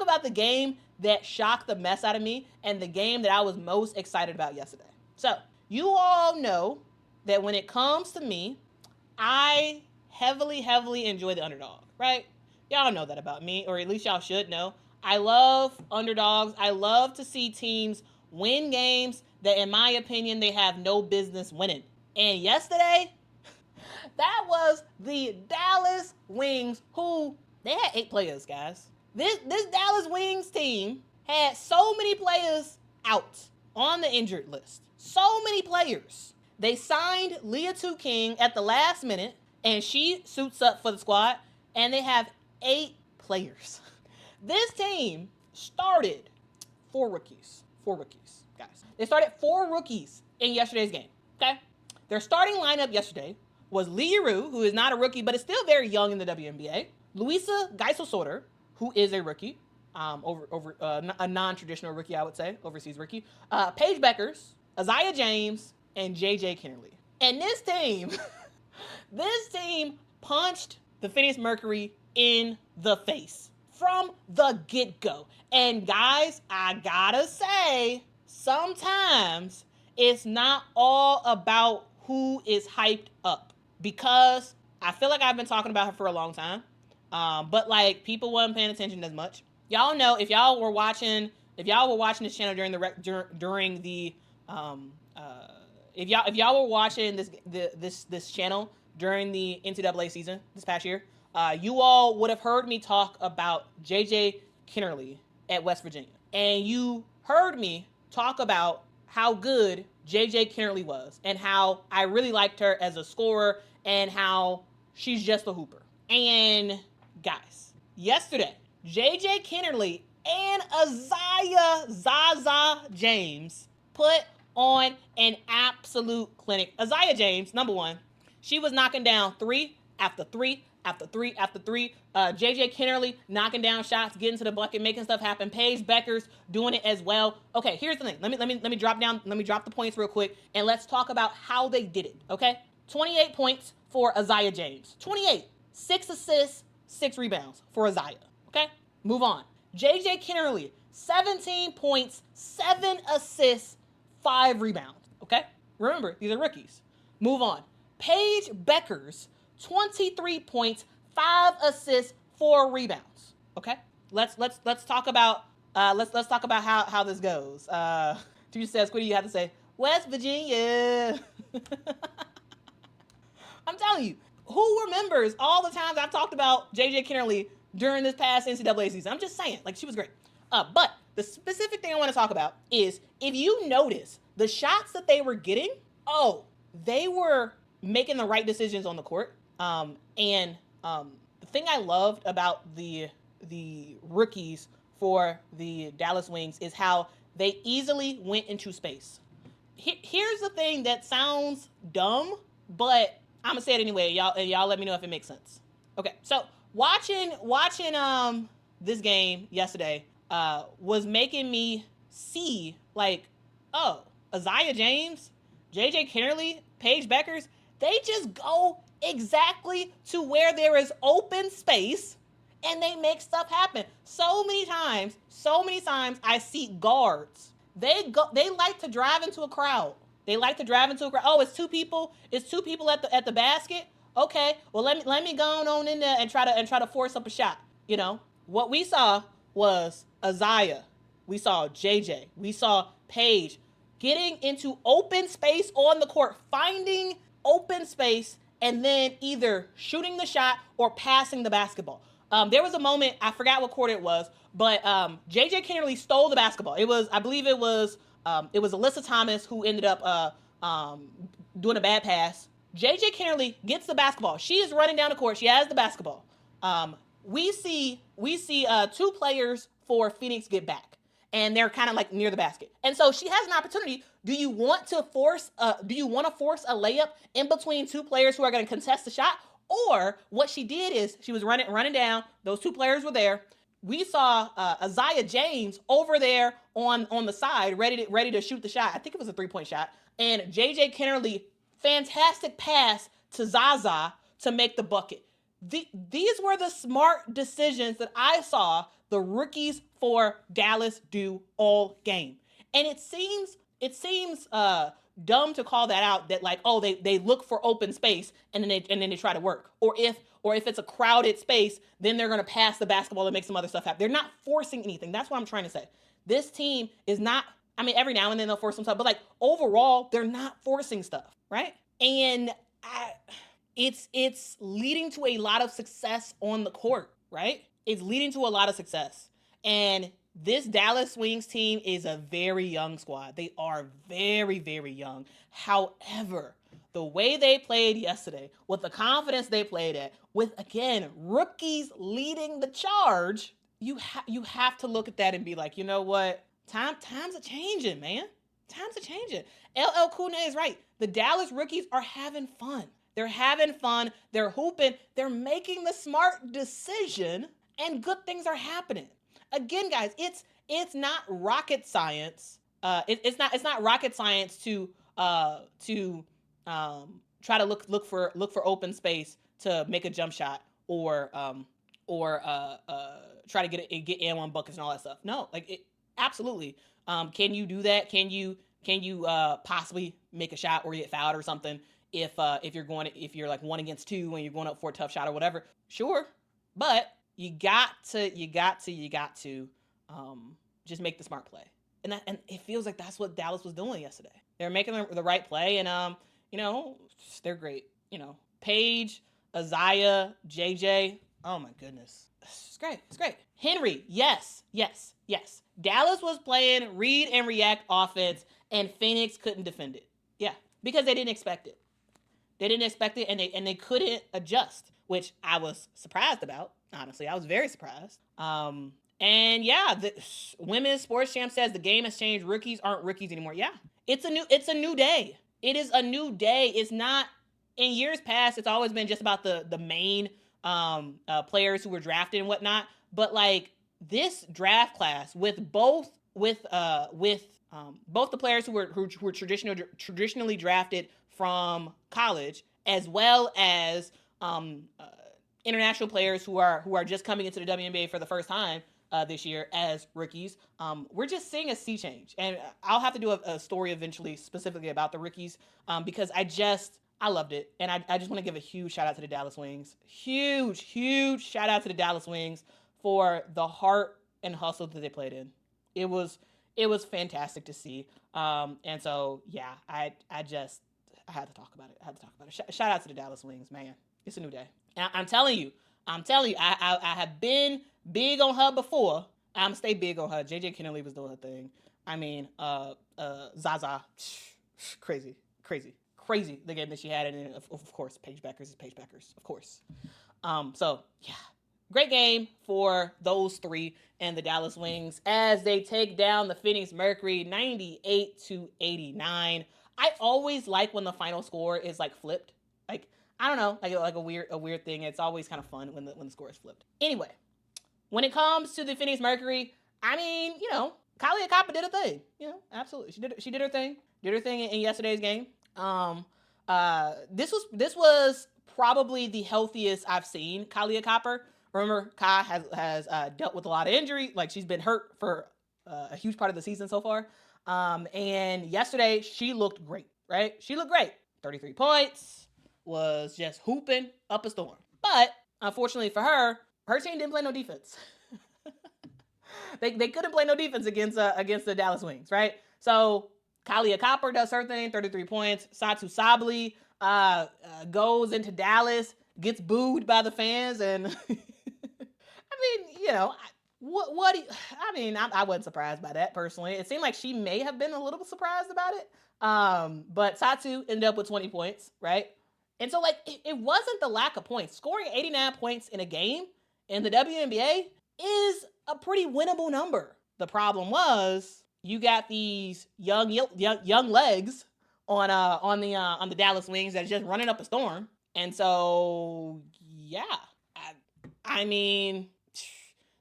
about the game that shocked the mess out of me and the game that I was most excited about yesterday. So, you all know that when it comes to me, I heavily enjoy the underdog, right? Y'all know that about me, or at least y'all should know. I love underdogs. I love to see teams win games that, in my opinion, they have no business winning. And yesterday, that was the Dallas Wings, who they had 8 players, guys. This Dallas Wings team had so many players out on the injured list. So many players. They signed Leah King at the last minute, and she suits up for the squad, and they have 8 players. This team started 4 rookies. 4 rookies, guys. They started 4 rookies in yesterday's game, okay? Their starting lineup yesterday was Lee Rue, who is not a rookie, but is still very young in the WNBA. Luisa Geisel-Sorter, who is a rookie, a non-traditional rookie, I would say, overseas rookie. Paige Bueckers, Aziaha James, and JJ Quinerly. And this team punched the Phoenix Mercury in the face from the get-go. And guys, I gotta say, sometimes it's not all about who is hyped up, because I feel like I've been talking about her for a long time, but like people wasn't paying attention as much. Y'all know, if y'all were watching this channel if y'all were watching this channel during the NCAA season this past year, you all would have heard me talk about JJ Quinerly at West Virginia, and you heard me talk about how good JJ Quinerly was and how I really liked her as a scorer and how she's just a hooper. And guys, yesterday, JJ Quinerly and Aziaha James put on an absolute clinic. Aziaha James, number one, she was knocking down 3 after 3 after 3 after 3. JJ Quinerly knocking down shots, getting to the bucket, making stuff happen. Paige Bueckers doing it as well. Okay, here's the thing. Let me drop the points real quick, and let's talk about how they did it. Okay, 28 points for Aziaha James. 28, 6 assists, 6 rebounds for Aziaha. Okay, move on. JJ Quinerly, 17 points, 7 assists, 5 rebounds. Okay, remember, these are rookies. Move on. Paige Bueckers, 23 points, 5 assists, 4 rebounds. Okay, let's talk about let's talk about how this goes. Tuesday says, "Quita, you have to say West Virginia." I'm telling you, who remembers all the times I've talked about JJ Quinerly during this past NCAA season? I'm just saying, like, she was great. But the specific thing I want to talk about is, if you notice the shots that they were getting, they were making the right decisions on the court. The thing I loved about the rookies for the Dallas Wings is how they easily went into space. Here's the thing that sounds dumb, but I'm gonna say it anyway. Y'all let me know if it makes sense. Okay, so watching this game yesterday was making me see, like, Aziaha James, JJ Quinerly, Paige Bueckers, they just go exactly to where there is open space and they make stuff happen. So many times I see guards. They like to drive into a crowd. Oh, it's two people at the basket. Okay, well let me go on in there and try to force up a shot. You know, what we saw was Aziaha, we saw JJ, we saw Paige getting into open space on the court, finding open space, and then either shooting the shot or passing the basketball. There was a moment, I forgot what court it was, but JJ Quinerly stole the basketball. I believe it was Alyssa Thomas who ended up doing a bad pass. JJ Quinerly gets the basketball. She is running down the court. She has the basketball. We see 2 players for Phoenix get back, and they're kind of like near the basket. And so she has an opportunity. Do you want to force a layup in between 2 players who are going to contest the shot? Or what she did is she was running down. Those 2 players were there. We saw Aziaha James over there on the side, ready to shoot the shot. I think it was a 3-point shot. And JJ Quinerly, fantastic pass to Zaza to make the bucket. These were the smart decisions that I saw the rookies for Dallas do all game. And it seems dumb to call that out, that like, oh, they look for open space and then they try to work. Or if it's a crowded space, then they're going to pass the basketball and make some other stuff happen. They're not forcing anything. That's what I'm trying to say. This team is not, I mean, every now and then they'll force some stuff, but like overall, they're not forcing stuff, right? And it's leading to a lot of success on the court, right? It's leading to a lot of success. And this Dallas Wings team is a very young squad. They are very, very young. However, the way they played yesterday, with the confidence they played at, with, again, rookies leading the charge, you have to look at that and be like, you know what? Times are changing, man. Times are changing. LL Cool J is right. The Dallas rookies are having fun. They're having fun. They're hooping. They're making the smart decision, and good things are happening. Again, guys, it's not rocket science. It's not rocket science to try to look for open space to make a jump shot or try to get and one buckets and all that stuff. No, like absolutely. Can you do that? Can you possibly make a shot or get fouled or something if you're like 1 against 2 and you're going up for a tough shot or whatever? Sure, but you got to just make the smart play. And it feels like that's what Dallas was doing yesterday. They're making the right play, and they're great. Paige, Aziaha, JJ. Oh my goodness, it's great. It's great. Henry, yes. Dallas was playing read and react offense, and Phoenix couldn't defend it. Yeah, because they didn't expect it. And they couldn't adjust, which I was surprised about. Honestly, I was very surprised. And yeah, the Women's Sports Champ says the game has changed. Rookies aren't rookies anymore. Yeah, it's a new day. It is a new day. It's not, in years past, it's always been just about the main players who were drafted and whatnot. But like this draft class, with both the players who were traditionally drafted from college, as well as international players who are just coming into the WNBA for the first time this year as rookies, we're just seeing a sea change. And I'll have to do a story eventually specifically about the rookies because I loved it. And I just want to give a huge shout out to the Dallas Wings. Huge shout out to the Dallas Wings for the heart and hustle that they played in. It was fantastic to see. And so, yeah, I had to talk about it. Shout out to the Dallas Wings, man. It's a new day. And I'm telling you, I have been big on her before. I'm stay big on her. JJ Quinerly was doing her thing. I mean, Zaza, crazy. The game that she had, and of course, Paige Bueckers is Paige Bueckers, of course. So yeah, great game for those three and the Dallas Wings as they take down the Phoenix Mercury 98-89. I always like when the final score is like flipped. Like, I don't know, like a weird thing. It's always kind of fun when the score is flipped. Anyway, when it comes to the Phoenix Mercury, I mean, Kahleah Copper did a thing. Absolutely, she did her thing. Did her thing in yesterday's game. This was probably the healthiest I've seen Kahleah Copper. Remember, Kai has dealt with a lot of injury. Like, she's been hurt for a huge part of the season so far. And yesterday she looked great, right? She looked great. 33 points, was just hooping up a storm. But unfortunately for her team didn't play no defense. They couldn't play no defense against the Dallas Wings, right? So Kahleah Copper does her thing, 33 points. Satou Sabally goes into Dallas, gets booed by the fans, and I wasn't surprised by that personally. It seemed like she may have been a little surprised about it. But Satou ended up with 20 points, right? And so, like, it wasn't the lack of points. Scoring 89 points in a game in the WNBA is a pretty winnable number. The problem was you got these young legs on the Dallas Wings that's just running up a storm. And so, yeah, I mean,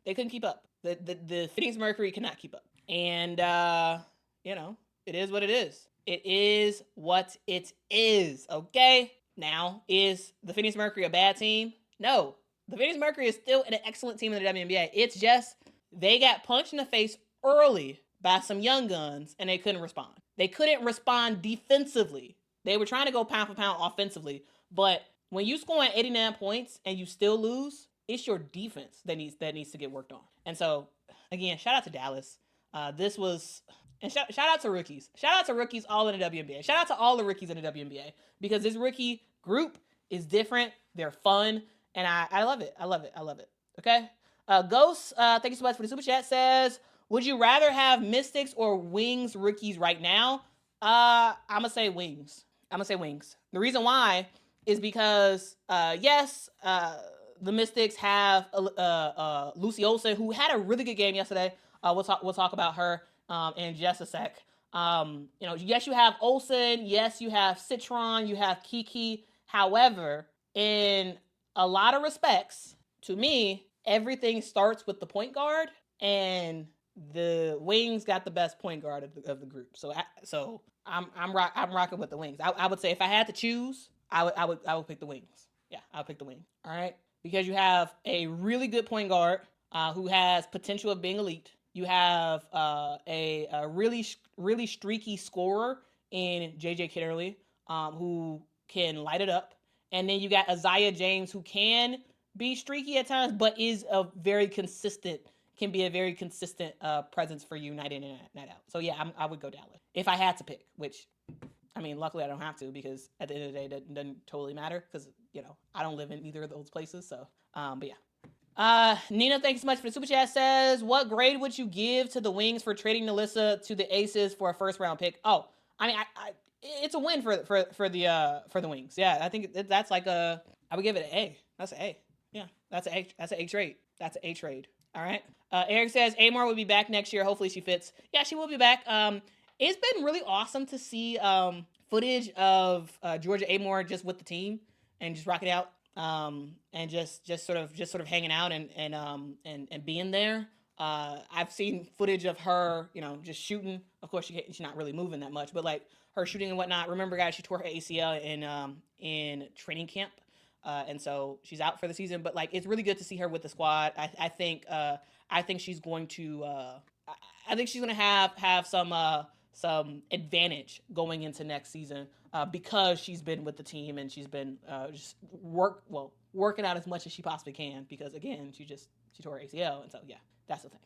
they couldn't keep up. The Phoenix Mercury cannot keep up. And, it is what it is. It is what it is, okay? Now, is the Phoenix Mercury a bad team? No. The Phoenix Mercury is still an excellent team in the WNBA. It's just they got punched in the face early by some young guns, and they couldn't respond. They couldn't respond defensively. They were trying to go pound for pound offensively, but when you score 89 points and you still lose, it's your defense that needs to get worked on. And so, again, shout out to Dallas. This was, and shout out to rookies. Shout out to rookies all in the WNBA. Shout out to all the rookies in the WNBA, because this rookie group is different. They're fun, and I love it. I love it. I love it. Okay. Ghost, thank you so much for the super chat. Says, would you rather have Mystics or Wings rookies right now? I'm gonna say Wings. The reason why is because yes, the Mystics have Lucy Olsen, who had a really good game yesterday. We'll talk about her in just a sec. Yes, you have Olsen. Yes, you have Citron. You have Kiki. However, in a lot of respects, to me, everything starts with the point guard, and the Wings got the best point guard of the group. So I'm rocking with the Wings. I would say if I had to choose, I would pick the Wings. Yeah, I would pick the Wing. All right, because you have a really good point guard who has potential of being elite. You have a really streaky scorer in JJ Quinerly, who can light it up, and then you got Aziaha James, who can be streaky at times, but is a very consistent. Can be a very consistent presence for you night in and night out. So yeah, I would go Dallas if I had to pick. Which, I mean, luckily I don't have to, because at the end of the day, that doesn't totally matter, because I don't live in either of those places. So, but yeah. Nina, thanks so much for the super chat. Says, what grade would you give to the Wings for trading Nalissa to the Aces for a first round pick? Oh, I mean, it's a win for the Wings. Yeah, I think that's like I would give it an A. That's an A. Yeah, that's an A trade. That's an A trade. All right. Eric says Amor will be back next year. Hopefully she fits. Yeah, she will be back. It's been really awesome to see footage of Georgia Amor just with the team and just rocking out, and just sort of hanging out and being there. I've seen footage of her, just shooting. Of course, she's not really moving that much, but like her shooting and whatnot. Remember, guys, she tore her ACL in training camp. And so she's out for the season, but like it's really good to see her with the squad. I think she's going to have some advantage going into next season because she's been with the team and she's been just working out as much as she possibly can, because again she tore her ACL, and so yeah, that's the thing.